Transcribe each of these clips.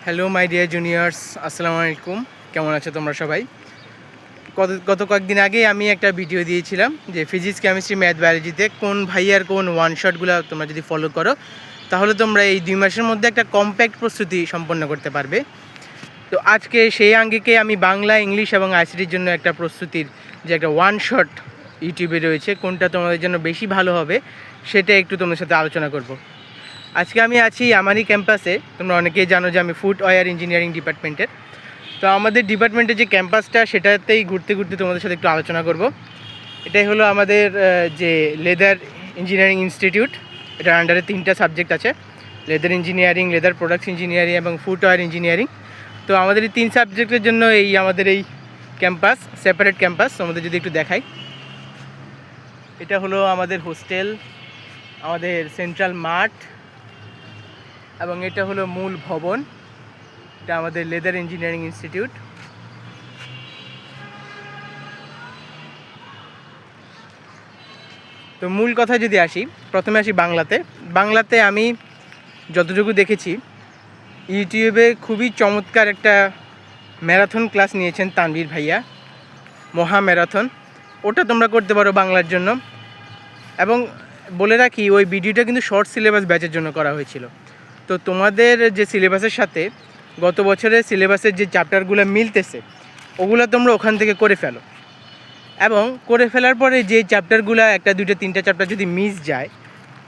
Hello my dear juniors, আসসালামু আলাইকুম। কেমন আছো তোমরা সবাই? গত কয়েকদিন আগে আমি একটা ভিডিও দিয়েছিলাম যে ফিজিক্স, কেমিস্ট্রি, ম্যাথ, বায়োলজিতে কোন ভাইয়ার কোন ওয়ান শটগুলো তোমরা যদি ফলো করো তাহলে তোমরা এই 2 মাসের মধ্যে একটা কম্প্যাক্ট প্রস্তুতি সম্পন্ন করতে পারবে। তো আজকে সেই আঙ্গিকে আমি বাংলা, ইংলিশ এবং আইসিটির জন্য একটা প্রস্তুতির যে একটা ওয়ান শট ইউটিউবে রয়েছে, কোনটা তোমাদের জন্য বেশি ভালো হবে সেটা একটু তোমাদের সাথে আলোচনা করব। আজকে আমি আছি আমারই ক্যাম্পাসে। তোমরা অনেকেই জানো যে আমি ফুড ওয়্যার ইঞ্জিনিয়ারিং ডিপার্টমেন্টের। তো আমাদের ডিপার্টমেন্টের যে ক্যাম্পাসটা সেটাতেই ঘুরতে ঘুরতে তোমাদের সাথে একটু আলোচনা করব। এটাই হলো আমাদের যে লেদার ইঞ্জিনিয়ারিং ইনস্টিটিউট। এটার আন্ডারে 3টা সাবজেক্ট আছে: leather engineering, leather products engineering এবং ফুড ওয়্যার ইঞ্জিনিয়ারিং। তো আমাদের এই 3 সাবজেক্টের জন্য আমাদের এই ক্যাম্পাস, সেপারেট ক্যাম্পাস। আমাদের যদি একটু দেখাই, এটা হলো আমাদের হোস্টেল, আমাদের সেন্ট্রাল মাঠ, এবং এটা হলো মূল ভবন। এটা আমাদের লেদার ইঞ্জিনিয়ারিং ইনস্টিটিউট। তো মূল কথা যদি আসি, প্রথমে আসি বাংলাতে আমি যতটুকু দেখেছি ইউটিউবে খুবই চমৎকার একটা ম্যারাথন ক্লাস নিয়েছেন তানভীর ভাইয়া, মহা ম্যারাথন। ওটা তোমরা করতে পারো বাংলার জন্য। এবং বলে রাখি, ওই ভিডিওটা কিন্তু শর্ট সিলেবাস ব্যাচের জন্য করা হয়েছিল। তো তোমাদের যে সিলেবাসের সাথে গত বছরের সিলেবাসের যে চ্যাপ্টারগুলো মিলতেছে ওগুলো তোমরা ওখান থেকে করে ফেলো। এবং করে ফেলার পরে যে চ্যাপ্টারগুলো 1, 2, 3টা চ্যাপ্টার যদি মিস যায়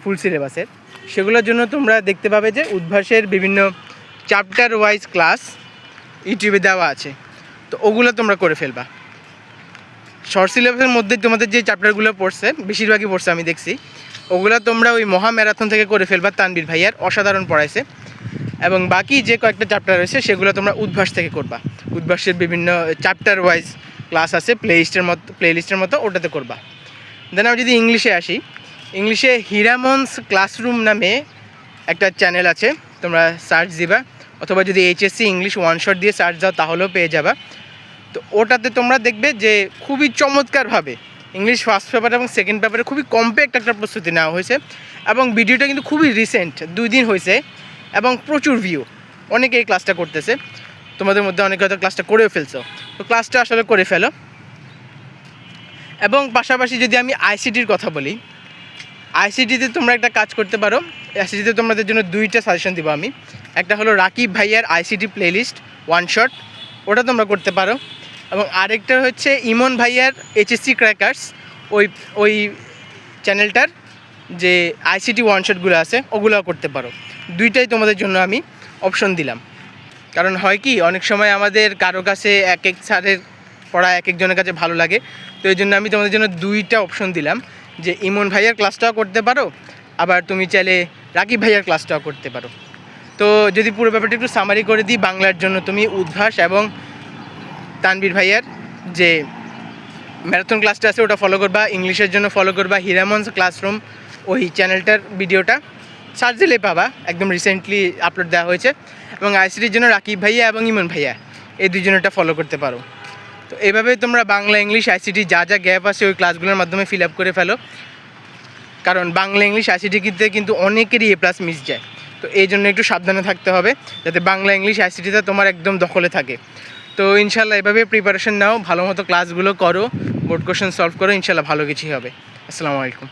ফুল সিলেবাসের, সেগুলোর জন্য তোমরা দেখতে পাবে যে উদ্ভাসের বিভিন্ন চ্যাপ্টার ওয়াইজ ক্লাস ইউটিউবে দেওয়া আছে। তো ওগুলো তোমরা করে ফেলবা। শর্ট সিলেবাসের মধ্যে তোমাদের যে চ্যাপ্টারগুলো পড়ছে, বেশিরভাগই পড়ছে আমি দেখছি, ওগুলো তোমরা ওই মহা ম্যারাথন থেকে করে ফেলবা। তানভীর ভাইয়ার অসাধারণ পড়াইছে। এবং বাকি যে কয়েকটা চ্যাপ্টার রয়েছে সেগুলো তোমরা উদ্ভাস থেকে করবা। উদ্ভাসের বিভিন্ন চ্যাপ্টার ওয়াইজ ক্লাস আছে, প্লেলিস্টের মতো ওটাতে করবা। দেন আমি যদি ইংলিশে আসি, ইংলিশে হিরামন্স ক্লাসরুম নামে একটা চ্যানেল আছে, তোমরা সার্চ দিবা, অথবা যদি HSC ইংলিশ ওয়ান শট দিয়ে সার্চ দাও তাহলেও পেয়ে যাবা। তো ওটাতে তোমরা দেখবে যে খুবই চমৎকারভাবে ইংলিশ ফার্স্ট পেপার এবং সেকেন্ড পেপারে খুবই কম্প্যাক্ট একটা প্রস্তুতি নেওয়া হয়েছে। এবং ভিডিওটা কিন্তু খুবই রিসেন্ট, 2 দিন হয়েছে এবং প্রচুর ভিউ। অনেকে এই ক্লাসটা করতেছে, তোমাদের মধ্যে অনেকে হয়তো ক্লাসটা করেও ফেলছো। তো ক্লাসটা আসলে করে ফেলো। এবং পাশাপাশি যদি আমি আইসিটির কথা বলি, আইসিটিতে তোমরা একটা কাজ করতে পারো। আইসিটিতে তোমাদের জন্য 2টা সাজেশন দিব আমি। একটা হলো রাকিব ভাইয়ার আইসিটি প্লেলিস্ট ওয়ান শট, ওটা তোমরা করতে পারো। এবং আরেকটা হচ্ছে ইমন ভাইয়ার HSC ক্র্যাকার্স, ওই চ্যানেলটার যে আইসিটি ওয়ান শটগুলো আছে ওগুলোও করতে পারো। 2টাই তোমাদের জন্য আমি অপশন দিলাম। কারণ হয় কি, অনেক সময় আমাদের কারো কাছে এক স্যারের পড়া এক একজনের কাছে ভালো লাগে। তো এই জন্য আমি তোমাদের জন্য 2টা অপশন দিলাম, যে ইমন ভাইয়ার ক্লাসটাও করতে পারো, আবার তুমি চাইলে রাকিব ভাইয়ার ক্লাসটাও করতে পারো। তো যদি পুরো ব্যাপারটা একটু সামারি করে দিই, বাংলার জন্য তুমি উদ্ভাস এবং তানভীর ভাইয়ার যে ম্যারাথন ক্লাসটা আছে ওটা ফলো করবা। ইংলিশের জন্য ফলো করবা হিরামন্স ক্লাসরুম, ওই চ্যানেলটার ভিডিওটা সার্চ দিলেই পাবা, একদম রিসেন্টলি আপলোড দেওয়া হয়েছে। এবং আইসিটির জন্য রাকিব ভাইয়া এবং ইমন ভাইয়া, এই 2জনেরটা ফলো করতে পারো। তো এভাবে তোমরা বাংলা, ইংলিশ, আইসিটি যা যা গ্যাপ আছে ওই ক্লাসগুলোর মাধ্যমে ফিল আপ করে ফেলো। কারণ বাংলা, ইংলিশ, আইসিটিতে কিন্তু অনেকেরই A+ মিস যায়। তো এই জন্য একটু সাবধানে থাকতে হবে যাতে বাংলা, ইংলিশ, আইসিটিতে তোমার একদম দখলে থাকে। তো ইনশাল্লাহ এভাবে প্রিপারেশন নাও, ভালো মতো ক্লাসগুলো করো, বোর্ড কোশ্চেন সলভ করো, ইনশাল্লাহ ভালো কিছুই হবে। আসসালামু আলাইকুম।